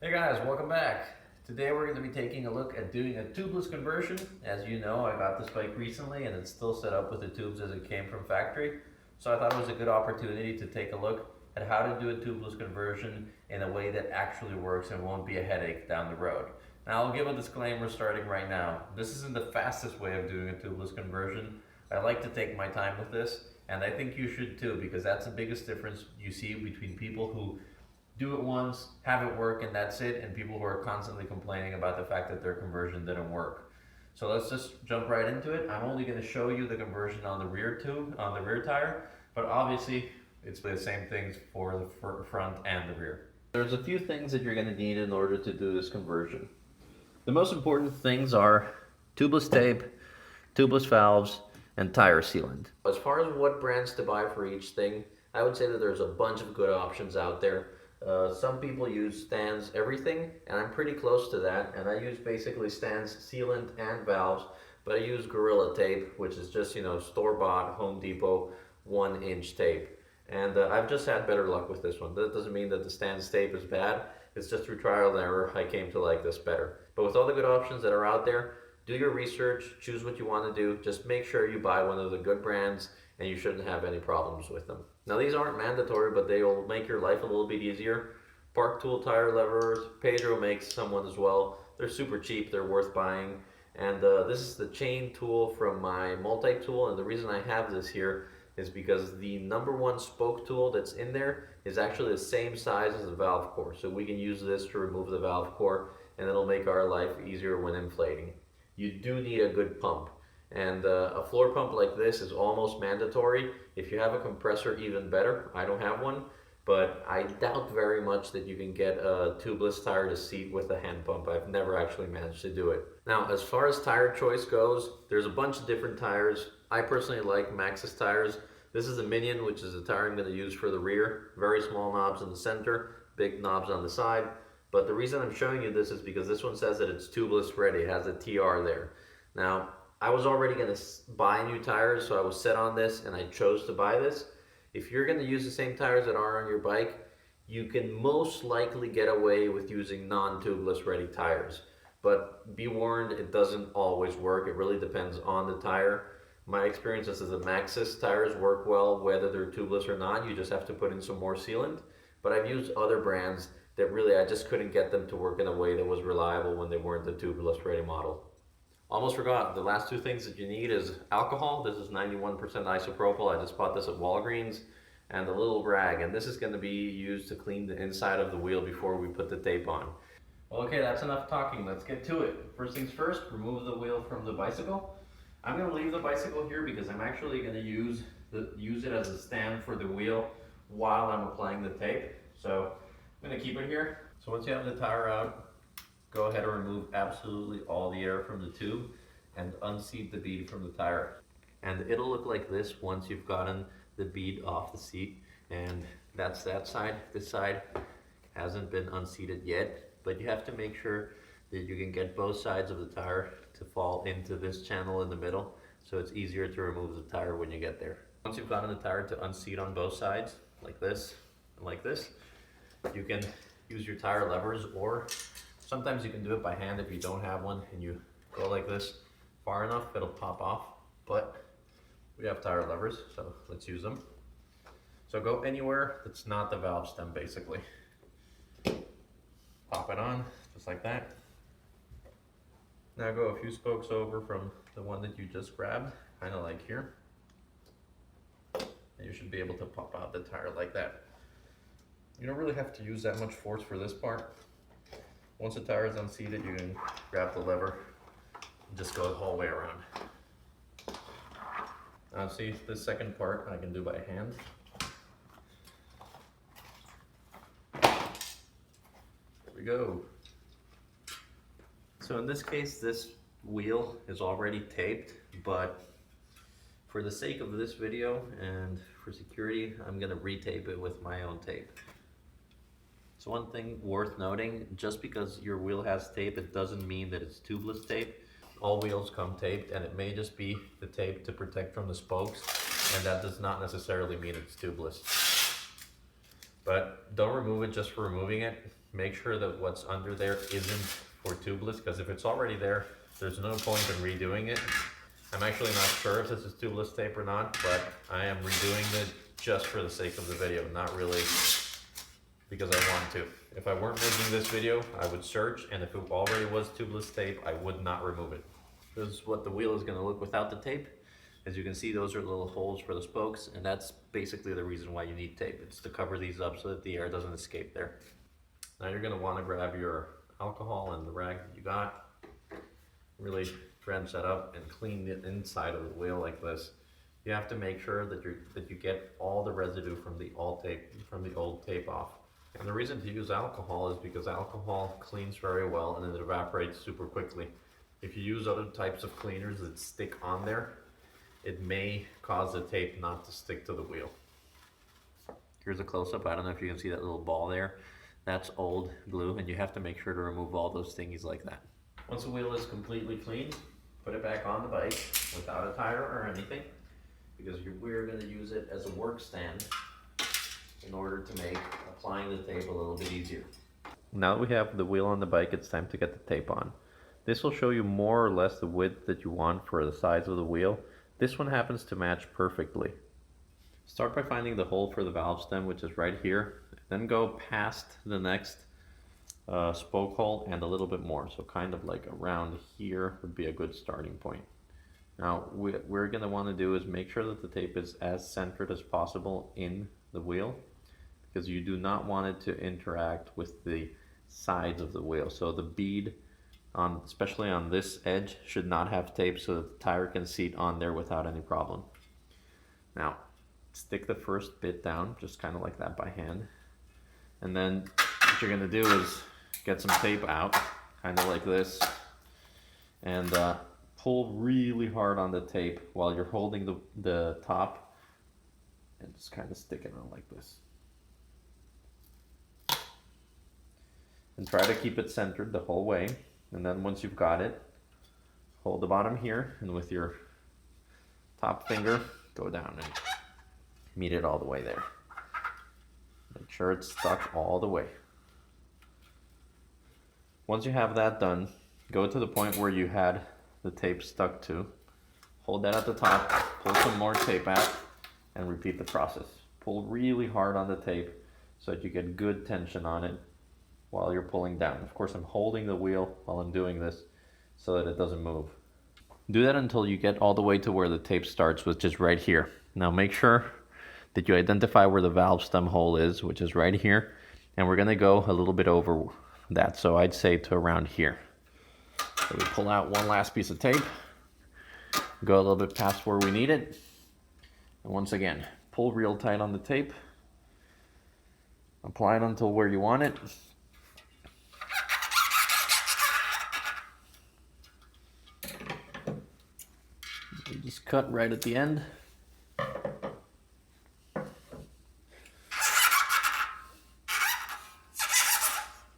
Hey guys, welcome back. Today we're going to be taking a look at doing a tubeless conversion. As you know, I got this bike recently and it's still set up with the tubes as it came from factory. So I thought it was a good opportunity to take a look at how to do a tubeless conversion in a way that actually works and won't be a headache down the road. Now I'll give a disclaimer starting right now. This isn't the fastest way of doing a tubeless conversion. I like to take my time with this, and I think you should too, because that's the biggest difference you see between people who do it once, have it work, and that's it, and people who are constantly complaining about the fact that their conversion didn't work. So let's just jump right into it. I'm only going to show you the conversion on the rear tube, on the rear tire, but obviously it's the same things for the front and the rear. There's a few things that you're going to need in order to do this conversion. The most important things are tubeless tape, tubeless valves, and tire sealant. As far as what brands to buy for each thing, I would say that there's a bunch of good options out there. Some people use Stan's everything, and I'm pretty close to that, and I use basically Stan's sealant and valves, but I use Gorilla tape, which is just, store-bought Home Depot 1-inch tape. And I've just had better luck with this one. That doesn't mean that the Stan's tape is bad, it's just through trial and error I came to like this better. But with all the good options that are out there, do your research, choose what you want to do, just make sure you buy one of the good brands and you shouldn't have any problems with them. Now these aren't mandatory, but they will make your life a little bit easier. Park Tool tire levers, Pedro makes someone as well. They're super cheap, they're worth buying. And this is the chain tool from my multi-tool, and the reason I have this here is because the #1 spoke tool that's in there is actually the same size as the valve core. So we can use this to remove the valve core, and it'll make our life easier when inflating. You do need a good pump. And a floor pump like this is almost mandatory. If you have a compressor, even better. I don't have one, but I doubt very much that you can get a tubeless tire to seat with a hand pump. I've never actually managed to do it. Now, as far as tire choice goes, there's a bunch of different tires. I personally like Maxxis tires. This is a Minion, which is the tire I'm going to use for the rear. Very small knobs in the center, big knobs on the side. But the reason I'm showing you this is because this one says that it's tubeless ready. It has a TR there. Now, I was already going to buy new tires, so I was set on this and I chose to buy this. If you're going to use the same tires that are on your bike, you can most likely get away with using non-tubeless ready tires. But be warned, it doesn't always work. It really depends on the tire. My experience is that the Maxxis tires work well whether they're tubeless or not. You just have to put in some more sealant. But I've used other brands that really I just couldn't get them to work in a way that was reliable when they weren't the tubeless ready model. Almost forgot, the last two things that you need is alcohol. This is 91% isopropyl. I just bought this at Walgreens. And a little rag, and this is going to be used to clean the inside of the wheel before we put the tape on. Okay, that's enough talking. Let's get to it. First things first, remove the wheel from the bicycle. I'm going to leave the bicycle here because I'm actually going to use it as a stand for the wheel while I'm applying the tape. So I'm going to keep it here. So once you have the tire out, go ahead and remove absolutely all the air from the tube and unseat the bead from the tire. And it'll look like this once you've gotten the bead off the seat. And that's that side. This side hasn't been unseated yet, but you have to make sure that you can get both sides of the tire to fall into this channel in the middle, so it's easier to remove the tire when you get there. Once you've gotten the tire to unseat on both sides, like this and like this, you can use your tire levers, or sometimes you can do it by hand if you don't have one, and you go like this far enough, it'll pop off. But we have tire levers, so let's use them. So go anywhere that's not the valve stem, basically. Pop it on, just like that. Now go a few spokes over from the one that you just grabbed, kind of like here. And you should be able to pop out the tire like that. You don't really have to use that much force for this part. Once the tire is unseated, you can grab the lever and just go the whole way around. Now see, this second part I can do by hand. There we go. So in this case, this wheel is already taped, but for the sake of this video and for security, I'm gonna retape it with my own tape. So one thing worth noting, just because your wheel has tape, it doesn't mean that it's tubeless tape. All wheels come taped, and it may just be the tape to protect from the spokes, and that does not necessarily mean it's tubeless. But don't remove it just for removing it. make sure that what's under there isn't for tubeless, because if it's already there, there's no point in redoing it. I'm actually not sure if this is tubeless tape or not, but I am redoing it just for the sake of the video, not really because I want to. If I weren't making this video, I would search, and if it already was tubeless tape, I would not remove it. This is what the wheel is going to look without the tape. As you can see, those are little holes for the spokes, and that's basically the reason why you need tape. It's to cover these up so that the air doesn't escape there. Now you're going to want to grab your alcohol and the rag that you got, really drench that up and clean the inside of the wheel like this. You have to make sure that you get all the residue from the old tape off. And the reason to use alcohol is because alcohol cleans very well and it evaporates super quickly. If you use other types of cleaners that stick on there, it may cause the tape not to stick to the wheel. Here's a close-up. I don't know if you can see that little ball there. That's old glue, and you have to make sure to remove all those thingies like that. Once the wheel is completely clean, put it back on the bike without a tire or anything, because we're going to use it as a work stand in order to make applying the tape a little bit easier. Now that we have the wheel on the bike, it's time to get the tape on. This will show you more or less the width that you want for the size of the wheel. This one happens to match perfectly. Start by finding the hole for the valve stem, which is right here. Then go past the next spoke hole and a little bit more. So kind of like around here would be a good starting point. Now what we're going to want to do is make sure that the tape is as centered as possible in the wheel, because you do not want it to interact with the sides of the wheel. So the bead, especially on this edge, should not have tape so that the tire can seat on there without any problem. Now stick the first bit down just kind of like that by hand, and then what you're going to do is get some tape out kind of like this and pull really hard on the tape while you're holding the top, and just kind of stick it on like this, and try to keep it centered the whole way. And then once you've got it, hold the bottom here, and with your top finger go down and meet it all the way there. Make sure it's stuck all the way. Once you have that done, go to the point where you had the tape stuck to, hold that at the top, pull some more tape out, and repeat the process. Pull really hard on the tape so that you get good tension on it while you're pulling down. Of course, I'm holding the wheel while I'm doing this so that it doesn't move. Do that until you get all the way to where the tape starts, which is right here. Now make sure that you identify where the valve stem hole is, which is right here, and we're gonna go a little bit over that, so I'd say to around here. So we pull out one last piece of tape, go a little bit past where we need it, and once again, pull real tight on the tape, apply it until where you want it, you just cut right at the end.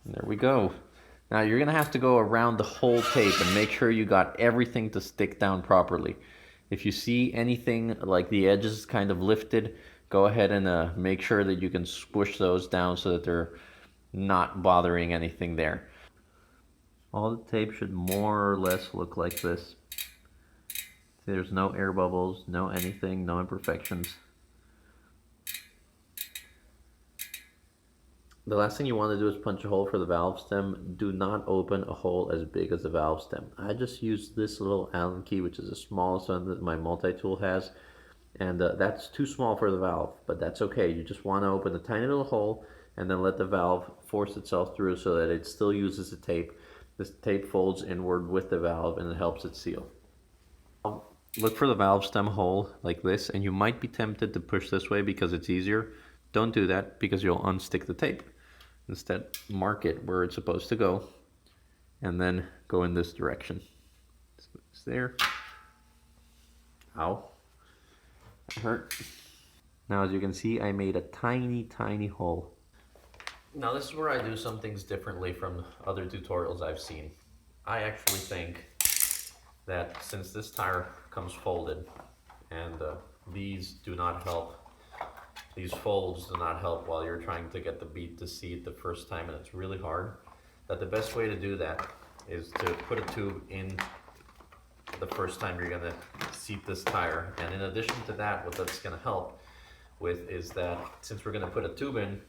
There we go. Now you're gonna have to go around the whole tape and make sure you got everything to stick down properly. If you see anything like the edges kind of lifted, go ahead and make sure that you can squish those down so that they're not bothering anything there. All the tape should more or less look like this. See, there's no air bubbles, no anything, no imperfections. The last thing you want to do is punch a hole for the valve stem. Do not open a hole as big as the valve stem. I just used this little Allen key, which is the smallest one that my multi-tool has, and that's too small for the valve, but that's okay. You just want to open a tiny little hole and then let the valve force itself through so that it still uses the tape. This tape folds inward with the valve and it helps it seal. Look for the valve stem hole like this, and you might be tempted to push this way because it's easier. Don't do that because you'll unstick the tape. Instead, mark it where it's supposed to go and then go in this direction. So it's there. Ow. That hurt. Now as you can see, I made a tiny, tiny hole. Now this is where I do some things differently from other tutorials I've seen. I actually think that since this tire comes folded and these do not help these folds do not help while you're trying to get the bead to seat the first time, and it's really hard, that the best way to do that is to put a tube in the first time you're gonna seat this tire. And in addition to that, what that's gonna help with is that since we're gonna put a tube in,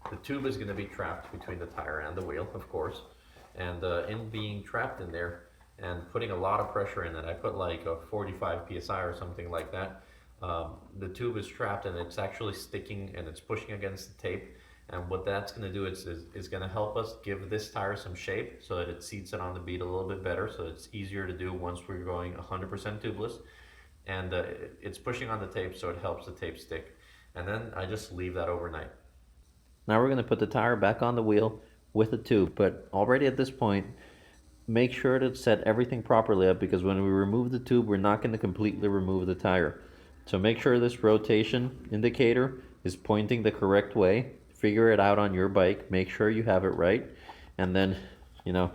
the tube is gonna be trapped between the tire and the wheel, of course. And in being trapped in there and putting a lot of pressure in it, I put like a 45 PSI or something like that, the tube is trapped and it's actually sticking and it's pushing against the tape. And what that's going to do is going to help us give this tire some shape so that it seats it on the bead a little bit better, so it's easier to do once we're going 100% tubeless. And it's pushing on the tape, so it helps the tape stick. And then I just leave that overnight. Now we're going to put the tire back on the wheel with the tube, but already at this point, make sure to set everything properly up, because when we remove the tube, we're not going to completely remove the tire. So make sure this rotation indicator is pointing the correct way. Figure it out on your bike, make sure you have it right, and then, you know,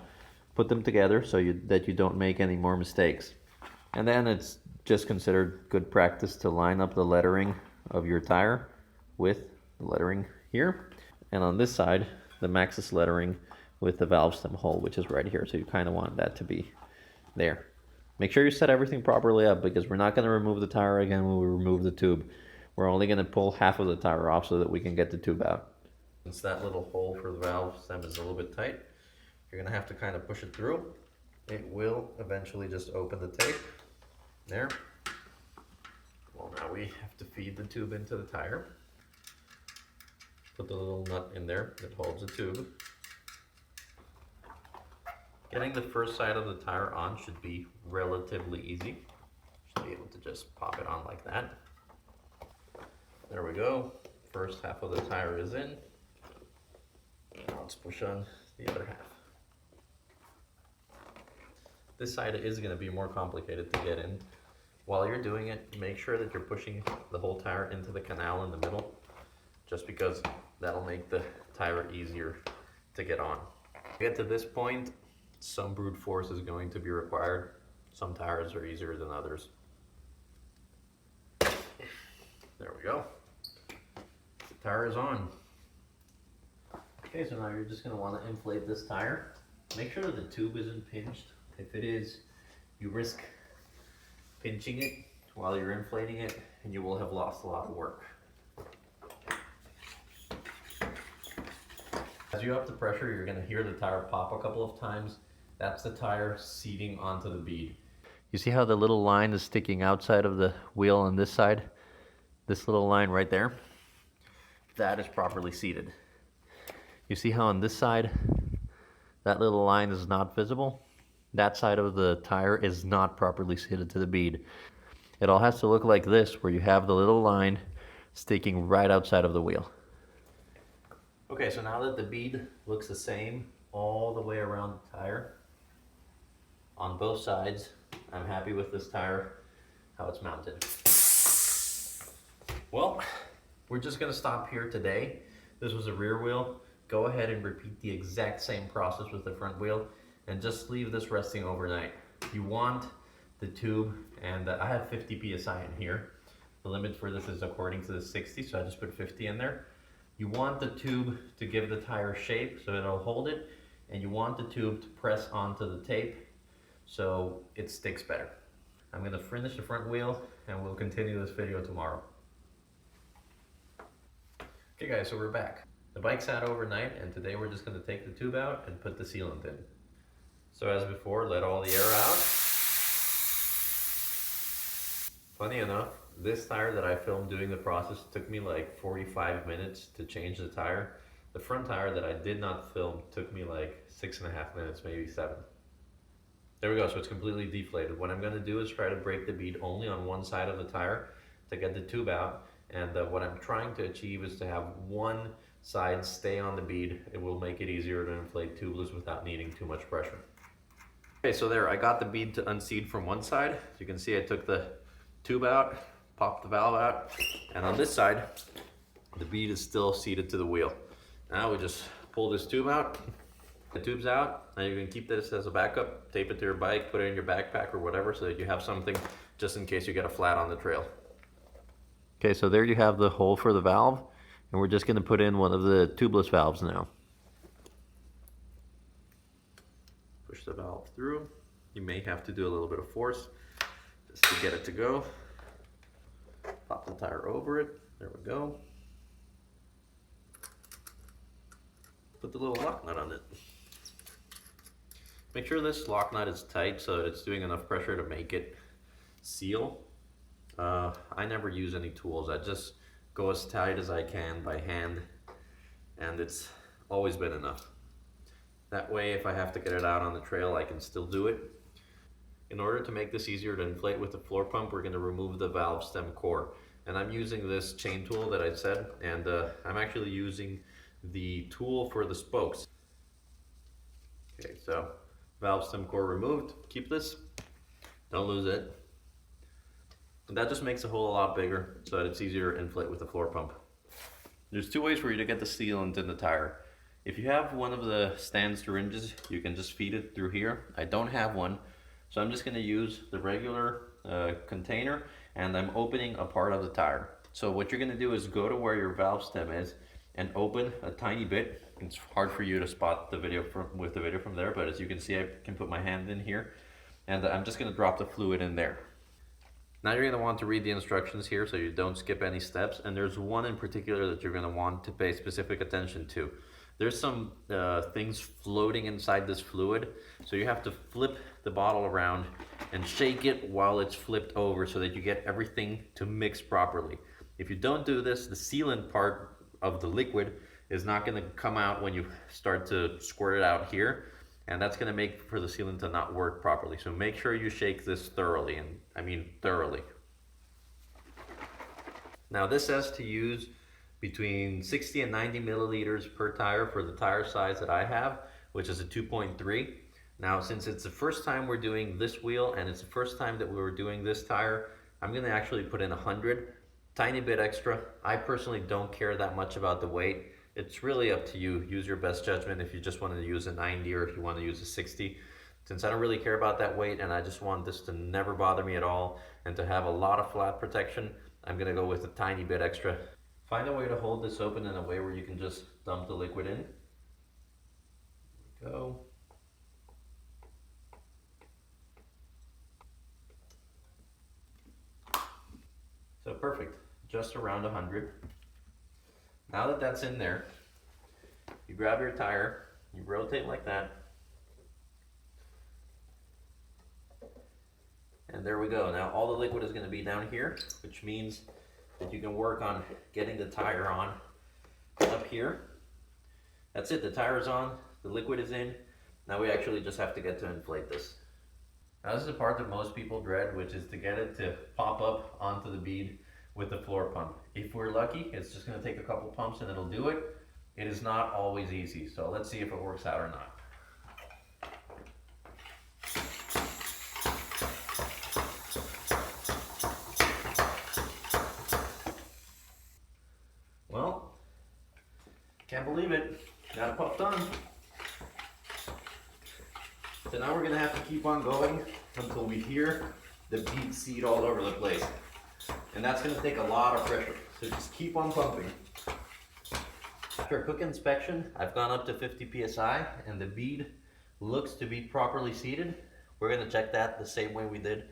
put them together so that you don't make any more mistakes. And then it's just considered good practice to line up the lettering of your tire with the lettering here, and on this side, the Maxxis lettering with the valve stem hole, which is right here. So you kind of want that to be there. Make sure you set everything properly up, because we're not going to remove the tire again when we remove the tube. We're only going to pull half of the tire off so that we can get the tube out. Since that little hole for the valve stem is a little bit tight, you're going to have to kind of push it through. It will eventually just open the tape. There. Well, now we have to feed the tube into the tire. Put the little nut in there that holds the tube. Getting the first side of the tire on should be relatively easy. Should be able to just pop it on like that. There we go. First half of the tire is in. Now let's push on the other half. This side is going to be more complicated to get in. While you're doing it, make sure that you're pushing the whole tire into the canal in the middle, just because that'll make the tire easier to get on. To get to this point, some brute force is going to be required. Some tires are easier than others. There we go. The tire is on. Okay, so now you're just going to want to inflate this tire. Make sure that the tube isn't pinched. If it is, you risk pinching it while you're inflating it, and you will have lost a lot of work. As you up the pressure, you're going to hear the tire pop a couple of times. That's the tire seating onto the bead. You see how the little line is sticking outside of the wheel on this side? This little line right there? That is properly seated. You see how on this side, that little line is not visible? That side of the tire is not properly seated to the bead. It all has to look like this, where you have the little line sticking right outside of the wheel. Okay, so now that the bead looks the same all the way around the tire, on both sides, I'm happy with this tire, how it's mounted. Well, we're just gonna stop here today. This was a rear wheel. Go ahead and repeat the exact same process with the front wheel, and just leave this resting overnight. You want the tube, and I have 50 PSI in here. The limit for this is according to the 60, so I just put 50 in there. You want the tube to give the tire shape so it'll hold it, and you want the tube to press onto the tape so it sticks better. I'm gonna finish the front wheel and we'll continue this video tomorrow. Okay guys, so we're back. The bike sat overnight, and today we're just gonna take the tube out and put the sealant in. So as before, let all the air out. Funny enough, this tire that I filmed doing the process took me like 45 minutes to change the tire. The front tire that I did not film took me like 6.5 minutes, maybe 7. There we go, so it's completely deflated. What I'm gonna do is try to break the bead only on one side of the tire to get the tube out. And what I'm trying to achieve is to have one side stay on the bead. It will make it easier to inflate tubeless without needing too much pressure. Okay, so there, I got the bead to unseat from one side. As you can see, I took the tube out, popped the valve out, and on this side, the bead is still seated to the wheel. Now we just pull this tube out. The tube's out. Now you can keep this as a backup, tape it to your bike, put it in your backpack or whatever, so that you have something just in case you get a flat on the trail. Okay, so there you have the hole for the valve, and we're just going to put in one of the tubeless valves now. Push the valve through. You may have to do a little bit of force just to get it to go. Pop the tire over it. There we go. Put the little lock nut on it. Make sure this lock nut is tight so that it's doing enough pressure to make it seal. I never use any tools. I just go as tight as I can by hand, and it's always been enough. That way, if I have to get it out on the trail, I can still do it. In order to make this easier to inflate with the floor pump, we're going to remove the valve stem core. And I'm using this chain tool that I said, and I'm actually using the tool for the spokes. Okay, so valve stem core removed. Keep this. Don't lose it. And that just makes the hole a lot bigger so that it's easier to inflate with the floor pump. There's two ways for you to get the sealant in the tire. If you have one of the stand syringes, you can just feed it through here. I don't have one, so I'm just going to use the regular container, and I'm opening a part of the tire. So what you're going to do is go to where your valve stem is and open a tiny bit. It's hard for you to spot the video with the video from there, but as you can see, I can put my hand in here, and I'm just going to drop the fluid in there. Now you're going to want to read the instructions here so you don't skip any steps, and there's one in particular that you're going to want to pay specific attention to. There's some things floating inside this fluid, so you have to flip the bottle around and shake it while it's flipped over so that you get everything to mix properly. If you don't do this, the sealant part of the liquid is not going to come out when you start to squirt it out here, and that's going to make for the sealant to not work properly. So make sure you shake this thoroughly, and I mean thoroughly. Now this says to use between 60 and 90 milliliters per tire for the tire size that I have, which is a 2.3. Now since it's the first time we're doing this wheel and it's the first time that we were doing this tire, I'm going to actually put in 100, tiny bit extra. I personally don't care that much about the weight. It's really up to you. Use your best judgment if you just want to use a 90 or if you want to use a 60. Since I don't really care about that weight and I just want this to never bother me at all and to have a lot of flat protection, I'm going to go with a tiny bit extra. Find a way to hold this open in a way where you can just dump the liquid in. There we go. So perfect, just around 100. Now that that's in there, you grab your tire, you rotate like that, and there we go. Now all the liquid is going to be down here, which means that you can work on getting the tire on up here. That's it, the tire is on, the liquid is in. Now we actually just have to get to inflate this. Now this is the part that most people dread, which is to get it to pop up onto the bead with the floor pump. If we're lucky, it's just going to take a couple pumps and it'll do it. It is not always easy, so let's see if it works out or not. Well, can't believe it. Got it puffed on. So now we're going to have to keep on going until we hear the bead seed all over the place. And that's going to take a lot of pressure, so just keep on pumping. After a quick inspection, I've gone up to 50 psi and the bead looks to be properly seated. We're going to check that the same way we did.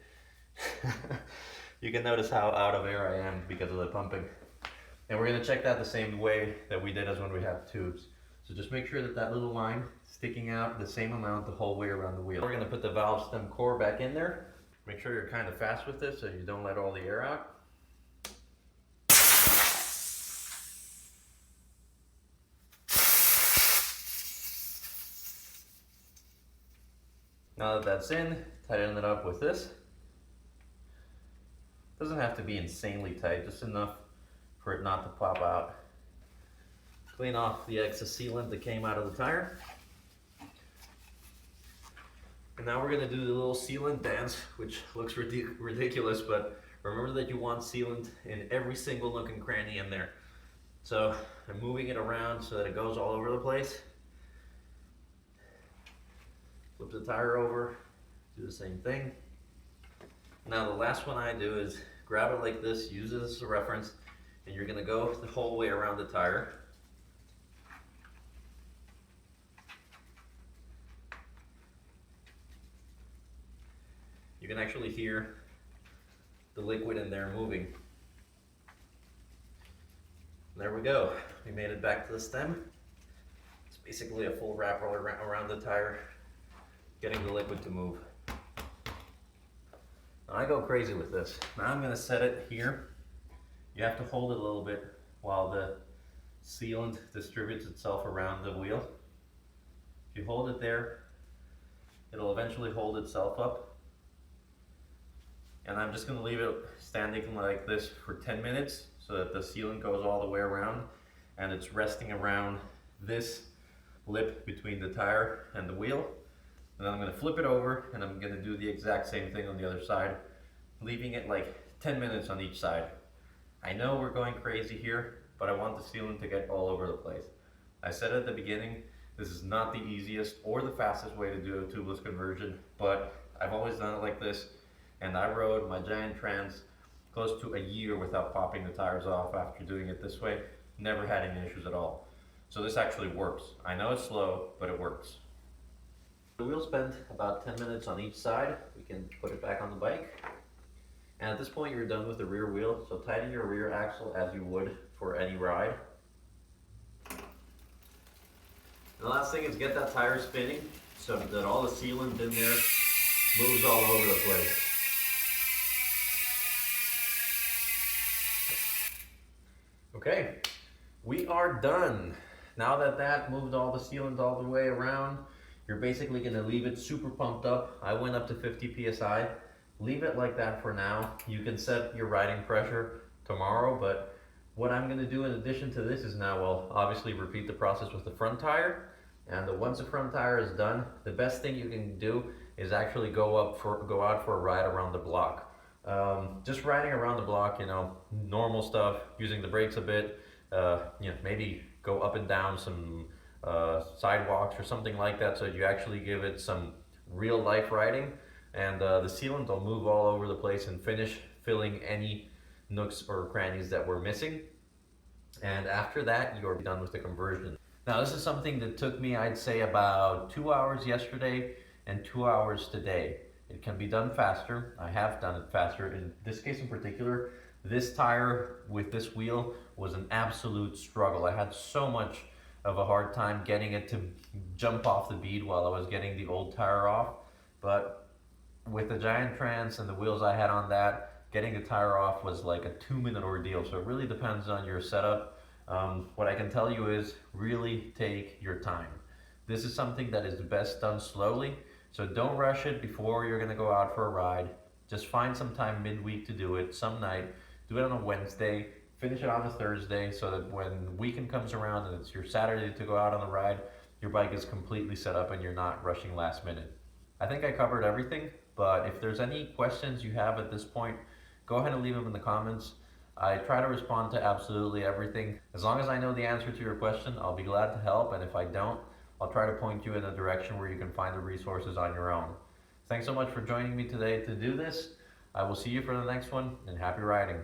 You can notice how out of air I am because of the pumping. And we're going to check that the same way that we did as when we have tubes. So just make sure that that little line is sticking out the same amount the whole way around the wheel. We're going to put the valve stem core back in there. Make sure you're kind of fast with this so you don't let all the air out. Now that that's in, tighten it up with this. Doesn't have to be insanely tight, just enough for it not to pop out. Clean off the excess sealant that came out of the tire. And now we're going to do the little sealant dance, which looks ridiculous, but remember that you want sealant in every single nook and cranny in there. So I'm moving it around so that it goes all over the place. Flip the tire over, do the same thing. Now the last one I do is grab it like this, use it as a reference, and you're going to go the whole way around the tire. You can actually hear the liquid in there moving. There we go. We made it back to the stem. It's basically a full wrap around the tire, getting the liquid to move. Now I go crazy with this. Now I'm going to set it here. You have to hold it a little bit while the sealant distributes itself around the wheel. If you hold it there, it'll eventually hold itself up. And I'm just going to leave it standing like this for 10 minutes so that the sealant goes all the way around and it's resting around this lip between the tire and the wheel. And then I'm going to flip it over and I'm going to do the exact same thing on the other side, leaving it like 10 minutes on each side. I know we're going crazy here, but I want the sealant to get all over the place. I said at the beginning, this is not the easiest or the fastest way to do a tubeless conversion, but I've always done it like this. And I rode my giant trans close to a year without popping the tires off after doing it this way. Never had any issues at all. So this actually works. I know it's slow, but it works. The wheel spent about 10 minutes on each side. We can put it back on the bike. And at this point you're done with the rear wheel, so tighten your rear axle as you would for any ride. The last thing is get that tire spinning so that all the sealant in there moves all over the place. Okay, we are done. Now that that moved all the sealant all the way around, you're basically going to leave it super pumped up. I went up to 50 psi. Leave it like that for now. You can set your riding pressure tomorrow, but what I'm going to do in addition to this is now, well, obviously repeat the process with the front tire. And once the front tire is done, the best thing you can do is actually go out for a ride around the block. Just riding around the block, you know, normal stuff, using the brakes a bit, you know, maybe go up and down some sidewalks or something like that, so you actually give it some real life riding, and the sealant will move all over the place and finish filling any nooks or crannies that we're missing. And after that, you're done with the conversion. Now this is something that took me, I'd say, about 2 hours yesterday and 2 hours today. It can be done faster. I have done it faster. In this case in particular, this tire with this wheel was an absolute struggle. I had so much of a hard time getting it to jump off the bead while I was getting the old tire off. But with the giant trans and the wheels I had on that, getting the tire off was like a 2-minute ordeal. So it really depends on your setup. What I can tell you is really take your time. This is something that is best done slowly. So don't rush it before you're going to go out for a ride. Just find some time midweek to do it, some night. Do it on a Wednesday, finish it on a Thursday, so that when weekend comes around and it's your Saturday to go out on the ride, your bike is completely set up and you're not rushing last minute. I think I covered everything, but if there's any questions you have at this point, go ahead and leave them in the comments. I try to respond to absolutely everything. As long as I know the answer to your question, I'll be glad to help, and if I don't, I'll try to point you in a direction where you can find the resources on your own. Thanks so much for joining me today to do this. I will see you for the next one, and happy riding.